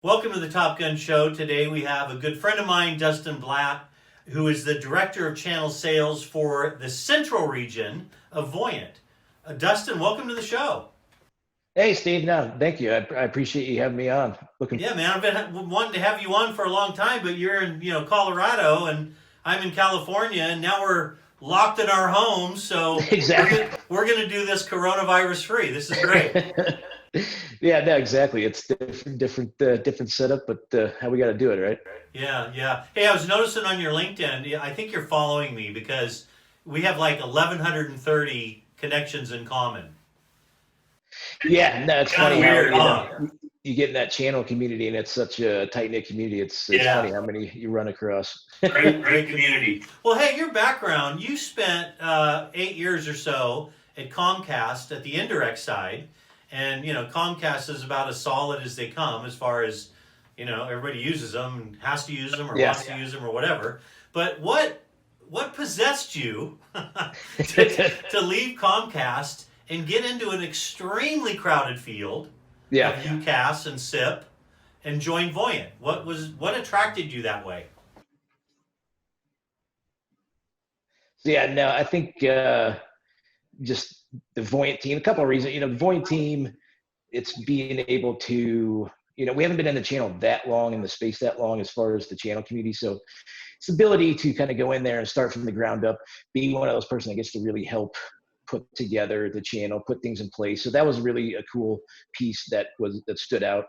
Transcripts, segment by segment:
Welcome to the Top Gun Show. Today we have a good friend of mine, Dustin Bladt, who is the Director of Channel Sales for the Central Region of Voyant. Dustin, welcome to the show. Hey, Steve. No, thank you. I appreciate you having me on. Looking Yeah, man, I've been wanting to have you on for a long time, but you're in, Colorado, and I'm in California, and now we're locked in our homes, so exactly. we're gonna do this coronavirus free. This is great. Yeah, no, exactly. It's different setup, but how we got to do it, right? Yeah, yeah. Hey, I was noticing on your LinkedIn, yeah, I think you're following me because we have like 1,130 connections in common. Yeah, no, it's Kind funny of how weird, huh? you get in that channel community, and it's such a tight knit community. It's funny Yeah. how many you run across. Great community. Well, hey, your background, you spent 8 years or so at Comcast at the indirect side. And, Comcast is about as solid as they come as far as, everybody uses them and has to use them or Yeah. wants to use them or whatever. But what possessed you to leave Comcast and get into an extremely crowded field of Yeah. UCAS and SIP and join Voyant? What attracted you that way? Yeah, no, I think just the Voyant team, a couple of reasons. The Voyant team, it's being able to, we haven't been in the channel that long, in the space that long, as far as the channel community. So it's the ability to kind of go in there and start from the ground up, being one of those person that gets to really help put together the channel, put things in place. So that was really a cool piece that stood out.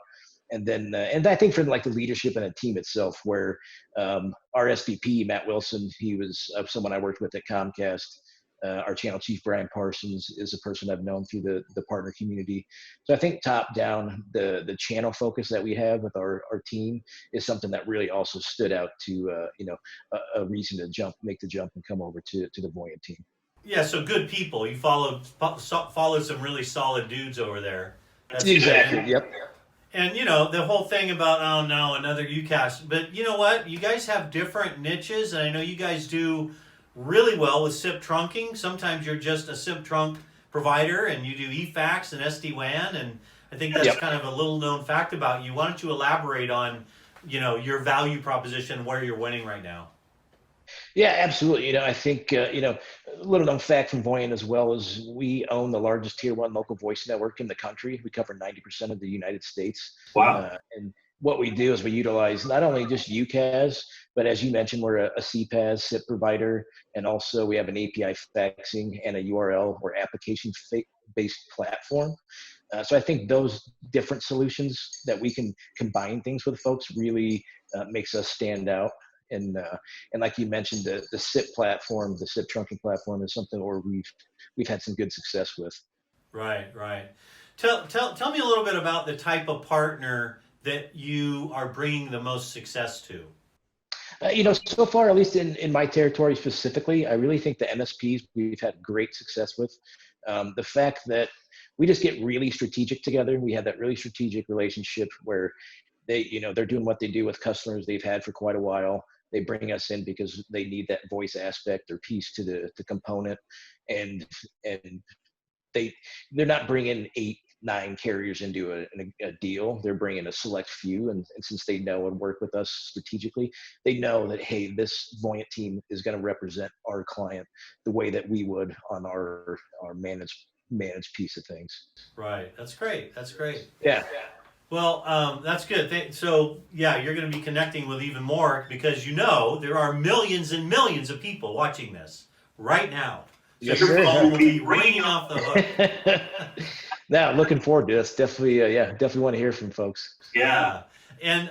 And then, and I think for like the leadership and the team itself, where our SVP Matt Wilson, he was someone I worked with at Comcast. Our channel chief Brian Parsons is a person I've known through the partner community. So I think top down, the channel focus that we have with our team is something that really also stood out to a reason to make the jump and come over to the Voyant team. Yeah, so good people. You followed some really solid dudes over there. That's good. Exactly. Yep. And the whole thing about, oh no, another UCAS. But you know what? You guys have different niches, and I know you guys do really well with SIP trunking. Sometimes you're just a SIP trunk provider, and you do eFax and SD WAN, and I think that's Yep. kind of a little known fact about you. Why don't you elaborate on your value proposition, where you're winning right now? Yeah, absolutely. I think, a little known fact from Voyant as well is we own the largest tier one local voice network in the country. We cover 90% of the United States. Wow. And what we do is we utilize not only just UCAS, but as you mentioned, we're a CPaaS SIP provider. And also we have an API faxing and a URL or application based platform. So I think those different solutions that we can combine things with folks really makes us stand out. And like you mentioned, the SIP platform, the SIP trunking platform, is something where we've had some good success with. Right, right. Tell me a little bit about the type of partner that you are bringing the most success to. So far, at least in my territory specifically, I really think the MSPs we've had great success with. The fact that we just get really strategic together. We have that really strategic relationship where they're doing what they do with customers they've had for quite a while. They bring us in because they need that voice aspect or piece to the component, and and they're not bringing 8, 9 carriers into a deal. They're bringing a select few, and since they know and work with us strategically, they know that, hey, this Voyant team is going to represent our client the way that we would on our managed piece of things. Right. That's great. That's great. Yeah. Well, that's good. So, yeah, you're going to be connecting with even more because there are millions and millions of people watching this right now. So Yes, your sir. phone will be ringing off the hook. Now, looking forward to this. Definitely, yeah, definitely want to hear from folks. Yeah. And,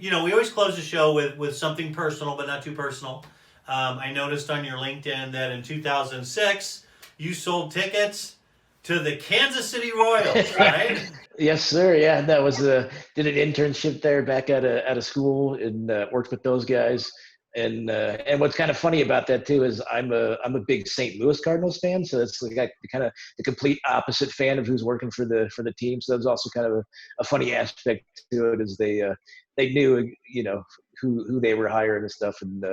we always close the show with something personal, but not too personal. I noticed on your LinkedIn that in 2006, you sold tickets to the Kansas City Royals, right? Yes, sir. Yeah, that was did an internship there back at a school and worked with those guys. And what's kind of funny about that too is I'm a big St. Louis Cardinals fan, so it's like kind of the complete opposite fan of who's working for the team. So that was also kind of a funny aspect to it, is they knew who they were hiring and stuff, and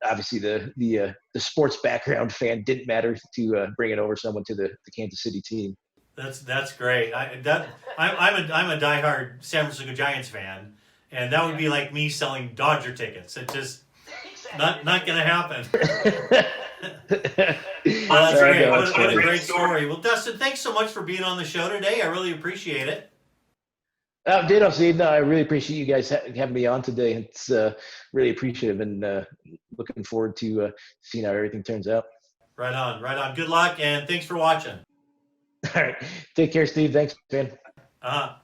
obviously the sports background fan didn't matter to bring it over someone to the Kansas City team. That's great. I'm a diehard San Francisco Giants fan, And that would be like me selling Dodger tickets. It just not going to happen. Well, that's great. What a great story. Well, Dustin, thanks so much for being on the show today. I really appreciate it. Ditto, Steve. No, I really appreciate you guys having me on today. It's really appreciative, and looking forward to seeing how everything turns out. Right on, right on. Good luck, and thanks for watching. All right. Take care, Steve. Thanks, man. Uh-huh.